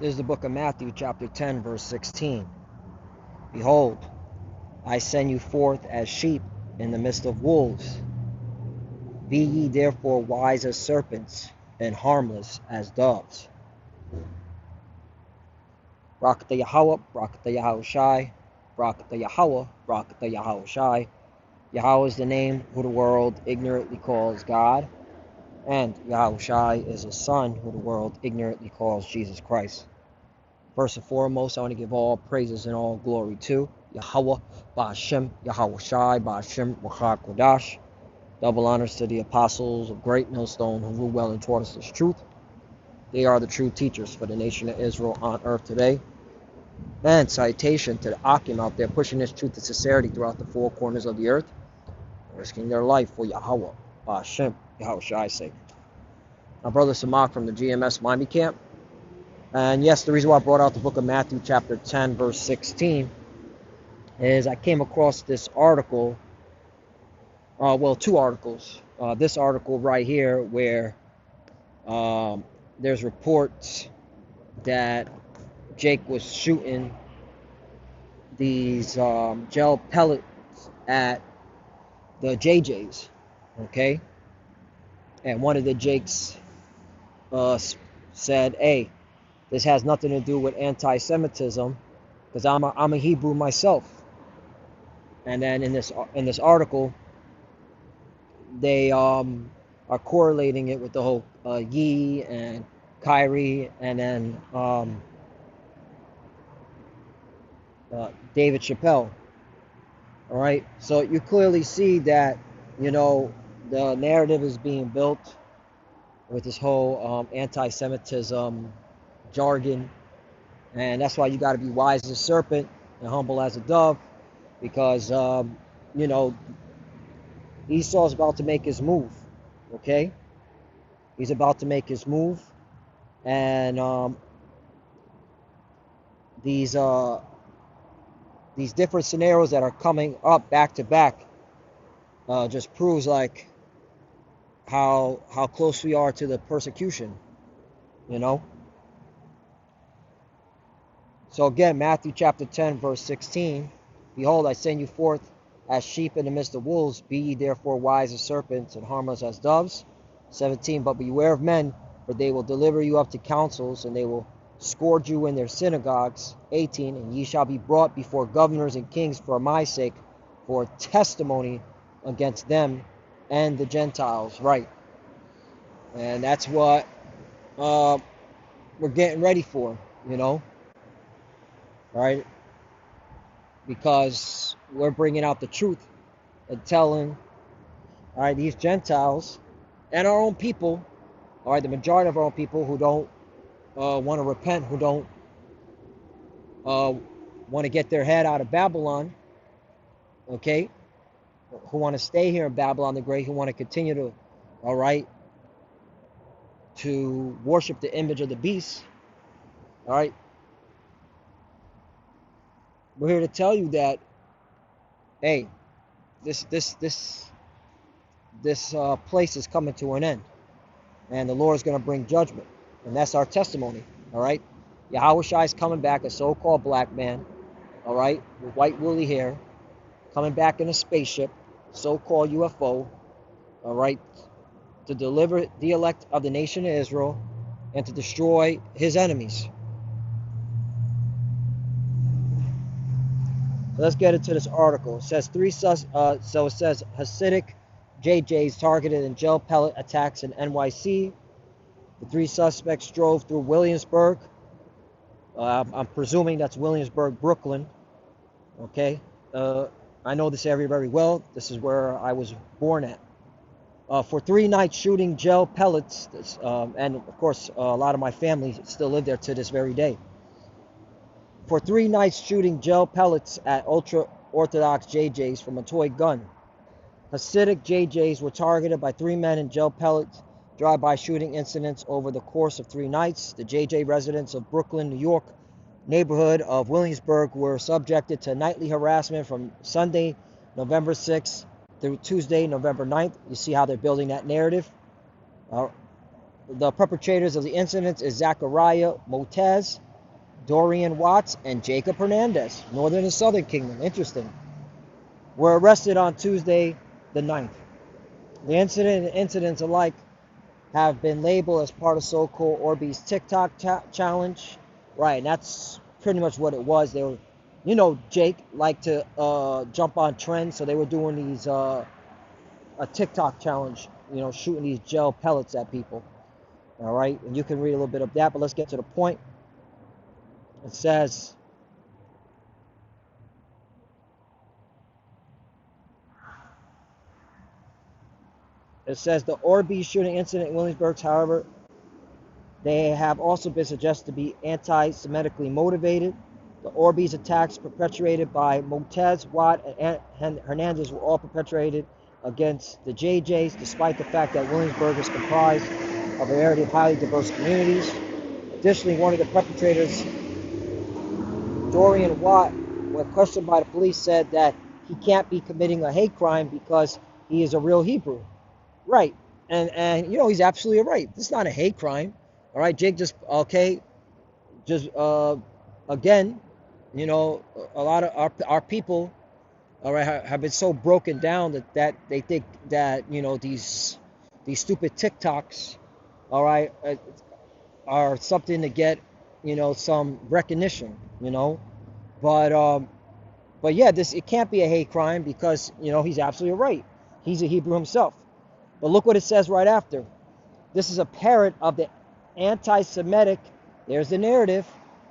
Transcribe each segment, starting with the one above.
This is the book of Matthew, chapter 10, verse 16. Behold, I send you forth as sheep in the midst of wolves. Be ye therefore wise as serpents and harmless as doves. Barakatah Yahweh, Barakatah Yahushai, Barakatah Yahweh, Barakatah Yahushai. Yahweh is the name who the world ignorantly calls God, and Yahushai is a son who the world ignorantly calls Jesus Christ. First and foremost, I want to give all praises and all glory to Yahweh, Ba'ashem, Yahushai, Ba'ashem, Wachar Kodash. Double honors to the apostles of Great Millstone who rule well and taught us this truth. They are the true teachers for the nation of Israel on earth today. And citation to the Akim out there pushing this truth and sincerity throughout the four corners of the earth, risking their life for Yahweh, Ba'ashem, Yahushai sake. My brother Samak from the GMS Miami camp. And yes, the reason why I brought out the book of Matthew chapter 10 verse 16 is I came across this article, two articles. This article right here where there's reports that Jake was shooting these gel pellets at the JJs, okay? And one of the Jakes said, hey, this has nothing to do with anti-Semitism, because I'm a Hebrew myself. And then in this article, they are correlating it with the whole Yee and Kyrie, and then David Chappelle. All right, so you clearly see that the narrative is being built with this whole anti-Semitism jargon, and that's why you got to be wise as a serpent and humble as a dove, because Esau's about to make his move. Okay, he's about to make his move, and these different scenarios that are coming up back to back just proves like how close we are to the persecution. So again, Matthew chapter 10, verse 16, behold, I send you forth as sheep in the midst of wolves. Be ye therefore wise as serpents and harmless as doves. 17, but beware of men, for they will deliver you up to councils, and they will scourge you in their synagogues. 18, and ye shall be brought before governors and kings for my sake, for testimony against them and the Gentiles. Right. And that's what we're getting ready for, right? Because we're bringing out the truth and telling, all right, these Gentiles and our own people, all right, the majority of our own people who don't want to repent, who don't want to get their head out of Babylon, okay, who want to stay here in Babylon the Great, who want to continue to, all right, to worship the image of the beast, all right, we're here to tell you that, hey, this place is coming to an end, and the Lord is going to bring judgment, and that's our testimony. All right, Yahushua is coming back, a so-called black man, all right, with white woolly hair, coming back in a spaceship, so-called UFO, all right, to deliver the elect of the nation of Israel and to destroy his enemies. Let's get into this article. It says it says Hasidic JJs targeted in gel pellet attacks in NYC. The three suspects drove through Williamsburg. I'm presuming that's Williamsburg, Brooklyn. Okay. I know this area very well. This is where I was born at. For 3 nights shooting gel pellets, and of course a lot of my family still live there to this very day. For 3 nights shooting gel pellets at ultra-Orthodox JJs from a toy gun. Hasidic JJs were targeted by 3 men in gel pellets drive-by shooting incidents over the course of 3 nights. The JJ residents of Brooklyn, New York neighborhood of Williamsburg were subjected to nightly harassment from Sunday, November 6th through Tuesday, November 9th. You see how they're building that narrative. The perpetrators of the incidents is Zachariah Motez, Dorian Watts, and Jacob Hernandez, Northern and Southern Kingdom. Interesting. Were arrested on Tuesday, the 9th. The incident and incidents alike have been labeled as part of so-called Orbeez TikTok challenge. Right, and that's pretty much what it was. They were, Jake liked to jump on trends, so they were doing these a TikTok challenge, shooting these gel pellets at people. All right, and you can read a little bit of that, but let's get to the point. It says, the Orbeez shooting incident in Williamsburg, however, they have also been suggested to be anti-Semitically motivated. The Orbeez attacks perpetrated by Montez, Watt, and Hernandez were all perpetrated against the JJs, despite the fact that Williamsburg is comprised of a variety of highly diverse communities. Additionally, one of the perpetrators, Dorian Watt, when questioned by the police, said that he can't be committing a hate crime because he is a real Hebrew. Right. And he's absolutely right. This is not a hate crime. All right, Jake, again, a lot of our people, all right, have been so broken down that they think that, these stupid TikToks, all right, are something to get, some recognition, but yeah, it can't be a hate crime because, he's absolutely right. He's a Hebrew himself. But look what it says right after. This is a parrot of the anti-Semitic, there's the narrative,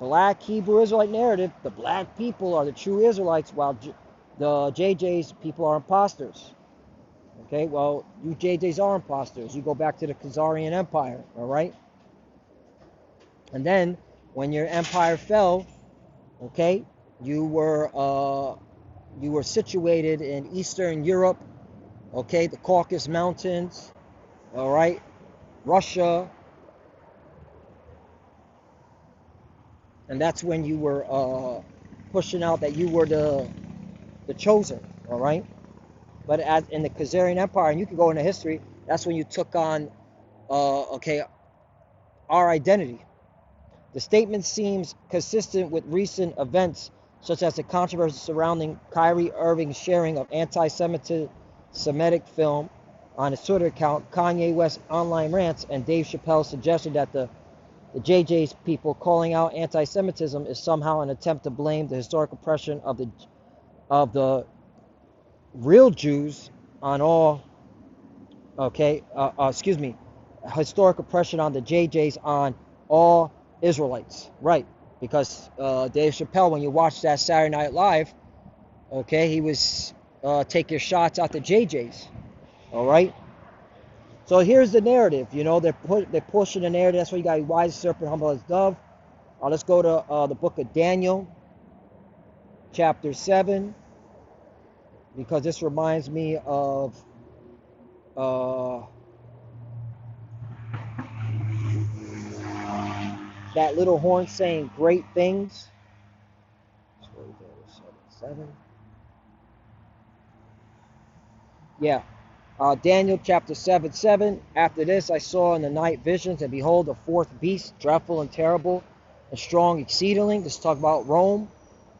black Hebrew Israelite narrative. The black people are the true Israelites, while the JJ's people are imposters. Okay, well, you JJ's are imposters. You go back to the Khazarian Empire, all right? And then, when your empire fell, okay, you were situated in Eastern Europe, okay, the Caucasus Mountains, all right, Russia, and that's when you were pushing out that you were the chosen, all right? But as in the Khazarian Empire, and you can go into history, that's when you took on, our identity. The statement seems consistent with recent events, such as the controversy surrounding Kyrie Irving's sharing of anti-Semitic film on his Twitter account, Kanye West's online rants, and Dave Chappelle's suggestion that the JJ's people calling out anti-Semitism is somehow an attempt to blame the historic oppression of the real Jews on all, historic oppression on the JJ's on all Israelites, right? Because Dave Chappelle, when you watch that Saturday Night Live, okay, he was taking shots at the JJ's, all right? So here's the narrative, they're pushing the narrative. That's why you got to be wise as serpent, humble as dove. Let's go to the book of Daniel, chapter 7, because this reminds me of that little horn saying great things. 7. Yeah. Daniel chapter 7:7. After this I saw in the night visions, and behold, a fourth beast, dreadful and terrible, and strong exceedingly. This talk about Rome.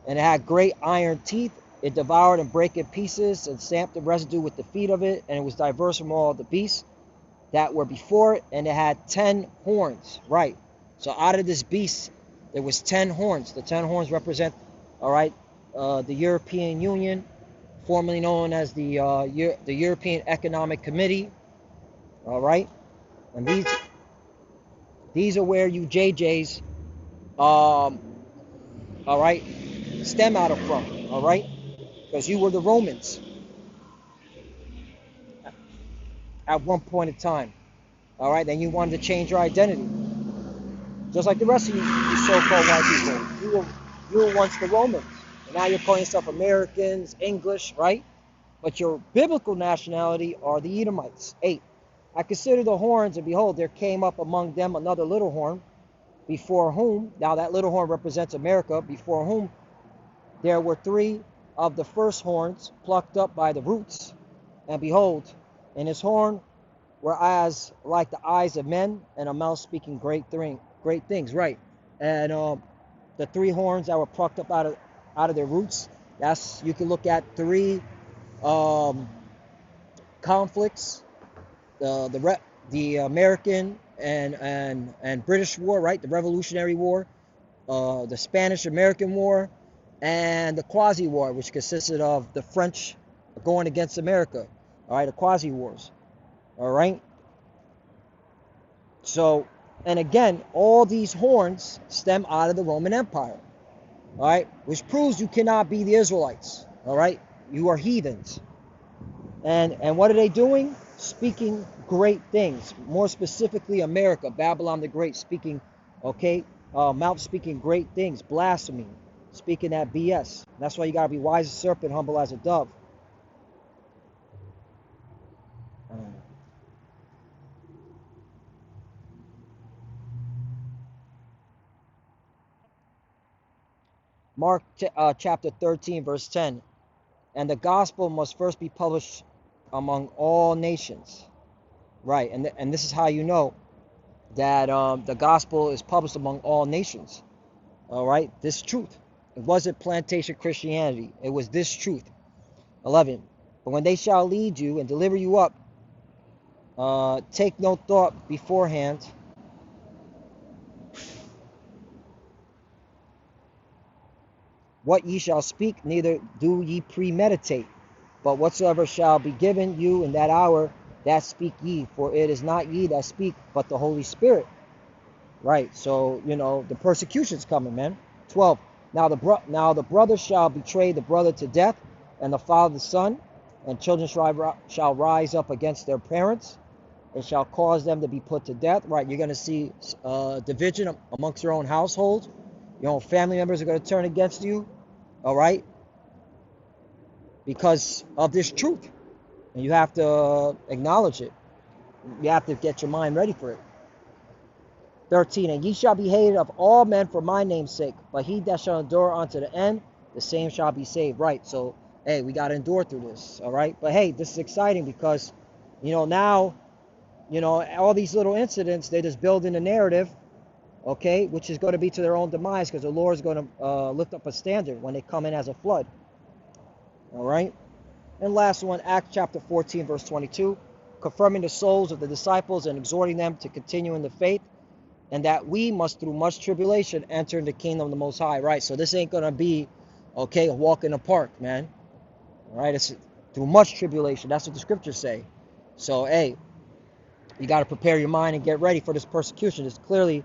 And it had great iron teeth. It devoured and brake in pieces, and stamped the residue with the feet of it. And it was diverse from all the beasts that were before it. And it had 10 horns. Right. So out of this beast, there was 10 horns. The 10 horns represent, all right, the European Union, formerly known as the European Economic Committee, all right? And these are where you JJs, all right, stem out of from, all right? Because you were the Romans at one point in time, all right? Then you wanted to change your identity, just like the rest of you so-called white people. You were once the Romans, and now you're calling yourself Americans, English, right? But your biblical nationality are the Edomites. 8. I considered the horns, and behold, there came up among them another little horn, before whom, now that little horn represents America, before whom there were 3 of the first horns plucked up by the roots. And behold, in his horn were eyes like the eyes of men, and a mouth speaking great things. Right. And the three horns that were plucked up out of their roots. That's, you can look at three um, conflicts: the American and British War, right? The Revolutionary War, the Spanish-American War, and the Quasi War, which consisted of the French going against America. All right, the Quasi Wars. All right. So, and again, all these horns stem out of the Roman Empire. All right, which proves you cannot be the Israelites. All right, you are heathens. And what are they doing? Speaking great things. More specifically, America, Babylon the Great, speaking, okay, mouth speaking great things, blasphemy, speaking that BS. That's why you gotta be wise as a serpent, humble as a dove. Mark chapter 13, verse 10. And the gospel must first be published among all nations. Right, and this is how you know that the gospel is published among all nations. All right, this truth. It wasn't plantation Christianity. It was this truth. 11. But when they shall lead you and deliver you up, take no thought beforehand what ye shall speak, neither do ye premeditate. But whatsoever shall be given you in that hour, that speak ye. For it is not ye that speak, but the Holy Spirit. Right, so, you know, the persecution's coming, man. 12. Now the brother shall betray the brother to death, and the father the son, and children shall rise up against their parents, and shall cause them to be put to death. Right, you're going to see division amongst your own household. Your own family members are going to turn against you, all right, because of this truth. And you have to acknowledge it. You have to get your mind ready for it. 13. And ye shall be hated of all men for my name's sake, but he that shall endure unto the end, the same shall be saved. Right, so, hey, we got to endure through this, all right? But, hey, this is exciting because, you know, now, you know, all these little incidents, they just build in a narrative, okay, which is going to be to their own demise because the Lord is going to lift up a standard when they come in as a flood, all right? And last one, Acts chapter 14, verse 22, confirming the souls of the disciples and exhorting them to continue in the faith, and that we must through much tribulation enter in the kingdom of the Most High. Right, so this ain't gonna be, okay, a walk in the park, man. All right, it's through much tribulation. That's what the scriptures say. So, hey, you got to prepare your mind and get ready for this persecution. It's clearly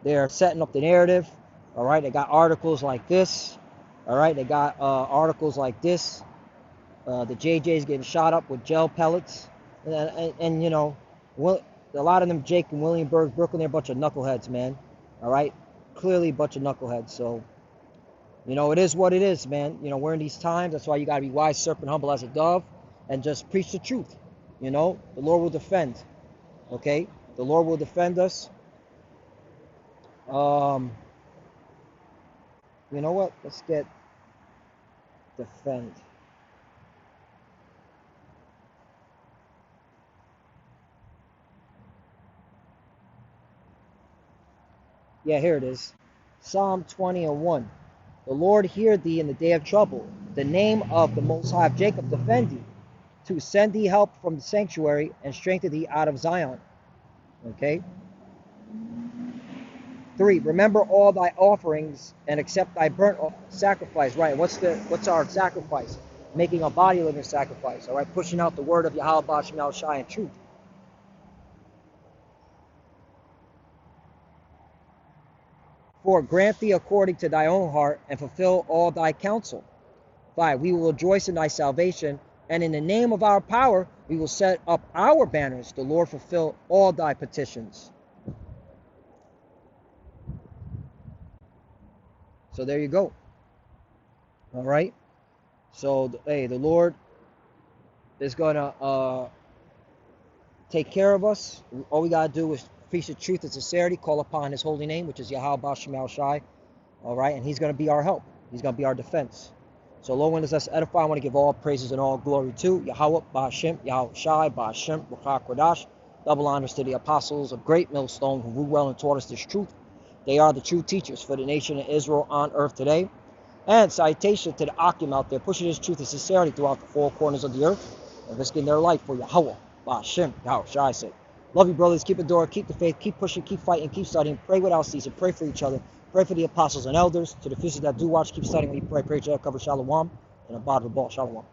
they're setting up the narrative. All right, they got articles like this. All right, they got articles like this. The JJ's getting shot up with gel pellets, and you know, a lot of them, Jake and Williamsburg, Brooklyn, they're a bunch of knuckleheads, man. All right, clearly a bunch of knuckleheads. So, you know, it is what it is, man. You know, we're in these times. That's why you got to be wise, serpent, humble as a dove, and just preach the truth. You know, the Lord will defend. Okay, the Lord will defend us. You know what? Let's get defend. Yeah, here it is. Psalm 20:1. The Lord hear thee in the day of trouble. The name of the Most High of Jacob defend thee, to send thee help from the sanctuary and strengthen thee out of Zion. Okay. 3. Remember all thy offerings and accept thy burnt sacrifice. Right. What's our sacrifice? Making a body living sacrifice. All right. Pushing out the word of Yahweh Ba'Shem Yahushai in truth. 4. Grant thee according to thy own heart and fulfill all thy counsel. 5. We will rejoice in thy salvation, and in the name of our power we will set up our banners. The Lord fulfill all thy petitions. So there you go. All right. So, hey, the Lord is going to take care of us. All we got to do is preach the truth and sincerity, call upon his holy name, which is Yahweh Ba'Shem Yahushai. All right. And he's going to be our help. He's going to be our defense. So, Lord, when us edify, I want to give all praises and all glory to Yahweh Ba'Shem Yahushai Ba'Shem Ruach HaKodesh. Double honors to the apostles of Great Millstone who ruled well and taught us this truth. They are the true teachers for the nation of Israel on earth today. And citation to the Akim out there, pushing his truth and sincerity throughout the four corners of the earth and risking their life for Yahweh, Ba'ashem, Yahweh Shai said. Love you, brothers. Keep adoring, keep the faith, keep pushing, keep fighting, keep studying. Pray without ceasing. Pray for each other. Pray for the apostles and elders. To the officials that do watch, keep studying when you pray. Pray to cover Shalom and abide the ball. Shalom.